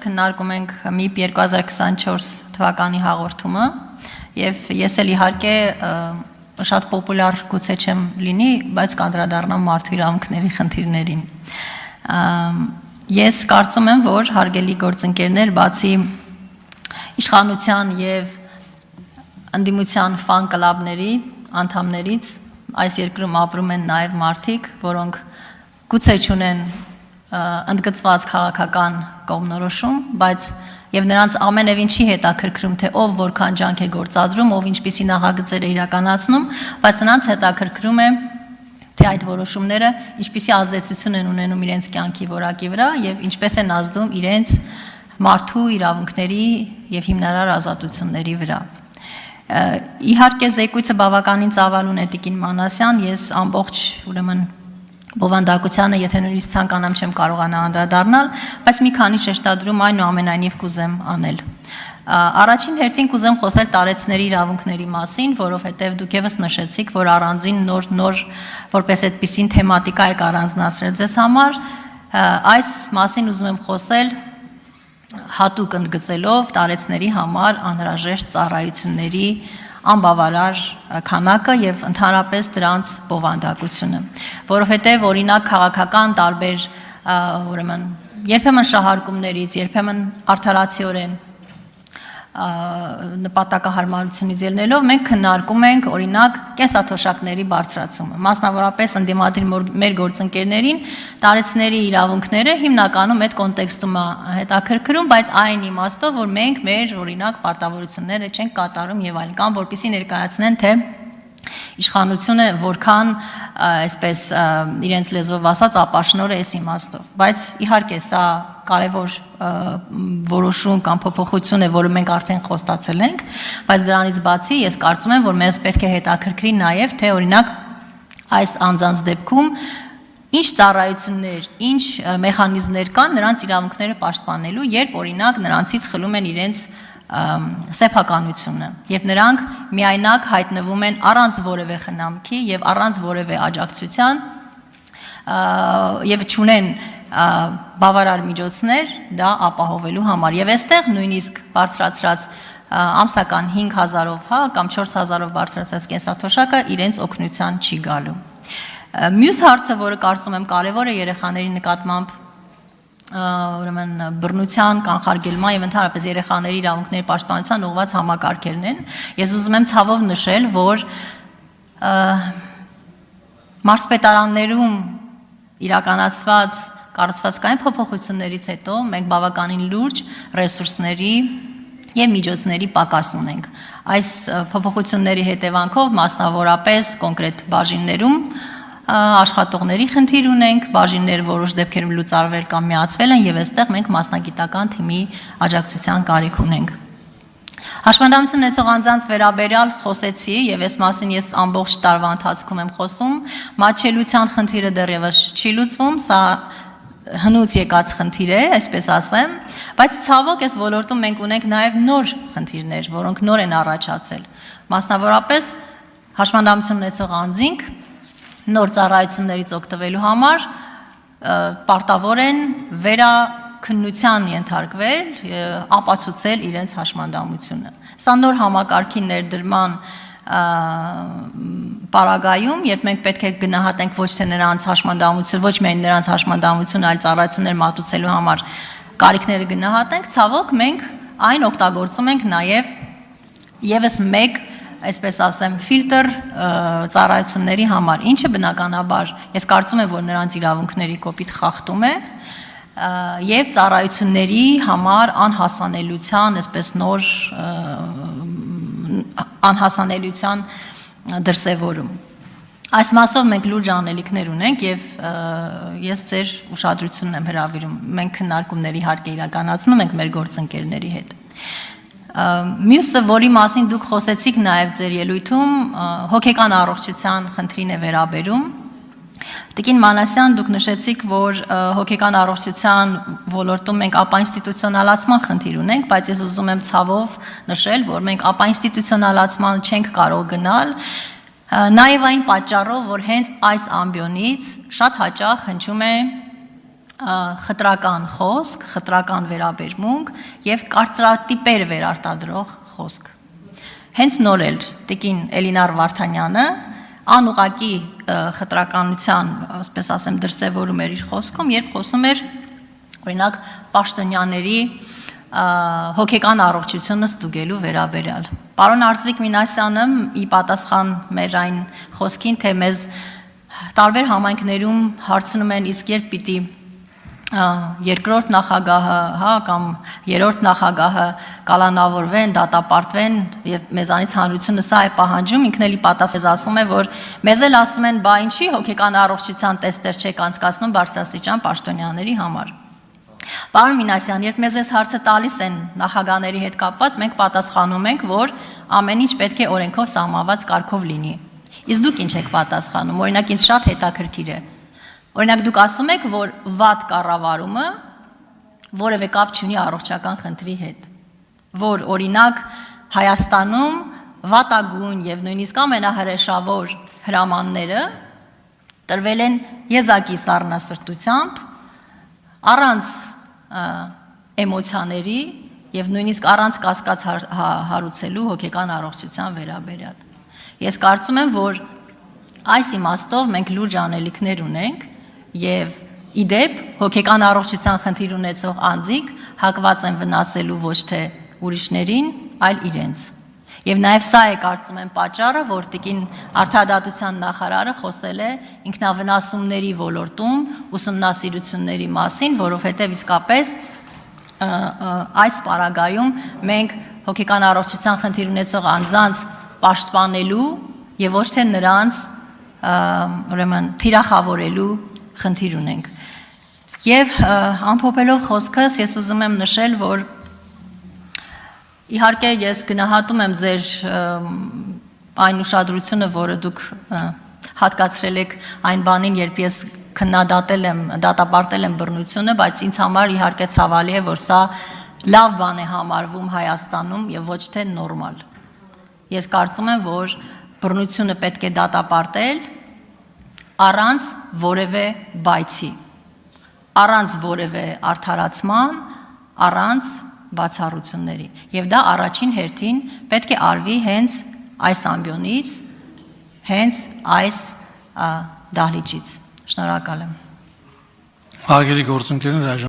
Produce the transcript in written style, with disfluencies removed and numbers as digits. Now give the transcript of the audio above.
Քննարկում ենք MIP 2024 թվականի հաղորդումը եւ ես էլ իհարկե շատ պոպուլար գուցե չեմ լինի, բայց կանդրադառնամ մարդու իրավունքների խնդիրներին։ Ես կարծում եմ, որ հարգելի գործընկերներ, բացի իշխանության եւ ընդդիմության ֆան կլաբների անդամներից այս երկրում ապրում են նաեւ մարդիկ, որոնք գուցե չունեն ընդգծված քաղաքական կողմնորոշում, բայց եւ նրանց ամենևին չի հետաքրքրում թե ով որքան ջանք է գործադրում, ով ինչպիսի նախագծեր է իրականացնում, բայց նրանց հետաքրքրում է թե այդ որոշումները ինչպիսի ազդեցություն են ունենում իրենց կյանքի որակի վրա եւ ինչպես են ազդում իրենց մարդու իրավունքների եւ հիմնարար ազատությունների վրա։ Իհարկե զեկույցը բավականին ծավալուն է Տիկին Մանասյան, ես ամբողջ ուրեմն բովանդակությանը, եթե նույնիսկ ցանկանամ չեմ կարողանա անդրադառնալ, բայց մի քանի շեշտադրում այնուամենայնիվ կուզեմ անել։ Առաջին հերթին կուզեմ խոսել տարեցների իրավունքների մասին, որովհետև դուք եւս նշեցիք, որ առանձին նոր որպես այդպիսին թեմատիկա եք առանձնացրել ձեզ համար, այս մասին ուզում եմ խոսել հատուկ ընդգծելով տարեցների համար անհրաժեշտ ծառայությունների անբավարար քանակը եւ ընդհանրապես դրանց բովանդակությունը, որովհետեւ օրինակ քաղաքական տարբեր ուրեմն երբեմն շահարկումներից, երբեմն արդարացիորեն նպատակահարմարությունից ելնելով մենք քննարկում ենք օրինակ կենսաթոշակների բարձրացումը, մասնավորապես ընդդիմադիր մեր գործընկերներին տարեցների իրավունքները հիմնականում այդ կոնտեքստում է հետաքրքրում, բայց այն իմաստով, որ մենք մեր օրինակ պարտավորությունները չենք կատարում եւ այլն, կամ որպեսզի ներկայացնեն թե իշխանությունը որքան այսպես իրենց լեզվով ասած ապաշնոր է այս իմաստով, բայց իհարկե սա կարևոր որոշում կամ փոփոխություն է, որը մենք արդեն խոստացել ենք, բայց դրանից բացի ես կարծում եմ, որ մեզ պետք է հետաքրքրի նաև թե օրինակ այս անձանց դեպքում ինչ ծառայություններ, ինչ մեխանիզմներ կան նրանց իրավունքները պաշտպանելու, երբ օրինակ նրանցից խլում են իրենց սեփականությունը, երբ նրանք միայնակ հայտնվում են առանց որևէ խնամքի եւ առանց որևէ աջակցության եւ չունեն բավարար միջոցներ դա ապահովելու համար եւ այստեղ նույնիսկ բարձրացրած ամսական 5000-ով, կամ 4000-ով բարձրացած կենսաթոշակը իրենց օգնության չի գալու։ Մյուս հարցը, որը կարծում եմ կարևոր է երեխաների նկատմամբ ուրեմն բռնության կանխարգելման եւ ընդհանրապես երեխաների իրավունքների պաշտպանության ուղղված համակարգերն են։ Ես ուզում եմ ցավով նշել, որ մարզպետարաններում իրականացված կառուցվածքային փոփոխություններից հետո մենք բավականին լուրջ ռեսուրսների եւ միջոցների պակաս ունենք։ Այս փոփոխությունների հետևանքով մասնավորապես կոնկրետ բաժիններում աշխատողների խնդիր ունենք, բաժինները որոշ դեպքերում լուծարվել կամ միացվել են եւ այստեղ մենք մասնագիտական թիմի աջակցության կարիք ունենք։ Հաշմանդամություն ունեցող անձանց վերաբերյալ խոսեցի եւ այս մասին ես ամբողջ տարվա ընթացքում եմ խոսում, մատչելիության խնդիրը դեռևս չի լուծվում, սա հնուց եկած խնդիր է, այսպես ասեմ, բայց ցավոք այս ոլորտում մենք ունենք նաեւ նոր խնդիրներ, որոնք նոր են առաջացել։ Մասնավորապես հաշմանդամություն ունեցող անձինք նոր ծառայություններից օգտվելու համար պարտավոր են վերաքննության ենթարկվել, ապացուցել իրենց հաշմանդամությունը։ Սա նոր համակարգի ներդրման պարագայում, երբ մենք պետք է գնահատենք ոչ թե նրանց հաշմանդամություն, ոչ միայն նրանց հաշմանդամություն, այլ ծառայություններ մատուցելու համար կարիքները գնահատենք, ցավոք մենք այն օգտագործում ենք նաև եւս մեկ այսպես ասեմ, ֆիլտր ծառայությունների համար, ինչը բնականաբար, ես կարծում եմ, որ նրանց իրավունքների կոպիտ խախտում է եւ ծառայությունների համար անհասանելիության, այսպես նոր անհասանելիության դրսևորում։ Այս մասով մենք լուրջ անելիքներ ունենք եւ ես ձեր ուշադրությունն եմ հրավիրում։ Մենք քննարկումներ իհարկե իրականացնում ենք մեր գործընկերների հետ։ Մյուսը, որի մասին դուք խոսեցիք նաև ձեր ելույթում, հոգեկան առողջության խնդրին է վերաբերում։ Տիկին Մանասյան, դուք նշեցիք, որ հոգեկան առողջության ոլորտում մենք ապաինստիտուցիոնալացման խնդիր ունենք, բայց ես ուզում եմ ցավով նշել, որ մենք ապաինստիտուցիոնալացման չենք կարող գնալ, նաև այն պատճառով, որ հենց այս ամբիոնից շատ հաճախ հնչում է խտրական խոսք, խտրական վերաբերմունք եւ կարծրատիպեր վերարտադրող խոսք։ Հենց նոր էլ տիկին Էլինար Վարդանյանը անուղակի խտրականության, ասես ասեմ, դրսևորում էր իր խոսքում, երբ խոսում էր օրինակ պաշտոնյաների հոգեկան առողջությունը ստուգելու վերաբերյալ։ Պարոն Արծվիկ Մինասյանը ի պատասխան մեր այն խոսքին, թե մեզ տարբեր համայնքներում հարցնում են, իսկ երբ պիտի երկրորդ նախագահը, հա, կամ երրորդ նախագահը կալանավորվեն, դատապարտվեն եւ մեզանից հանրությունը սա է պահանջում, ինքն էլի պատասխանեց, ասում է, որ մեզ էլ ասում են, բա ինչի հոգեկան առողջության տեստեր չեք անցկացնում բարձրաստիճան պաշտոնյաների համար։ Պարոն Մինասյան, երբ մեզ այս հարցը տալիս են նախագահների հետ կապված, մենք պատասխանում ենք, որ ամեն ինչ պետք է օրենքով սահմանված կարգով լինի։ Իսկ դուք ինչ եք պատասխանում։ Օրինակ ինձ շատ հետաքրքիր է։ Օրինակ դուք ասում եք, որ վատ կառավարումը որևէ կապ չունի առողջական խնդրի հետ, որ օրինակ Հայաստանում վատագույն եւ նույնիսկ ամենահրեշավոր հրամանները տրվել են եզակի սառնասրտությամբ, առանց էմոցիաների եւ նույնիսկ առանց կասկած հարուցելու հոգեկան առողջության վերաբերյալ։ Ես կարծում եմ, որ այս իմաստով մենք լուրջ անելիքներ ունենք եւ իդեպ հոգեկան առողջության խնդիր ունեցող անձիկ հակված են վնասելու ոչ թե ուրիշներին, այլ իրենց։ Եվ նաև սա է կարծում եմ պատճառը, որ տիկին Արդարադատության նախարարը խոսել է ինքնավնասումների ոլորտում ուսումնասիրությունների մասին, որովհետև իսկապես այս պարագայում մենք հոգեկան առողջության խնդիր ունեցող անձանց պաշտպանելու եւ ոչ թե նրանց ուրեմն թիրախավորելու խնդիր ունենք։ Եվ ամփոփելով խոսքս, ես ուզում եմ նշել, որ իհարկե ես գնահատում եմ ձեր այն ուշադրությունը, որը դուք հատկացրել եք այն բանին, երբ ես քննադատել եմ, դատապարտել եմ բռնությունը, բայց ինձ համար իհարկե ցավալի է, որ սա լավ բան է համարվում Հայաստանում եւ ոչ թե նորմալ։ Ես կարծում եմ, որ բռնությունը պետք է դատապարտել առանց որևէ բայցի, առանց որևէ արդարացման, առանց բացառությունների։ Եվ դա առաջին հերթին պետք է արվի հենց այս ամբիոնից, հենց այս դահլիճից։ Շնորհակալ եմ։ Հարգելի գործընկերներ,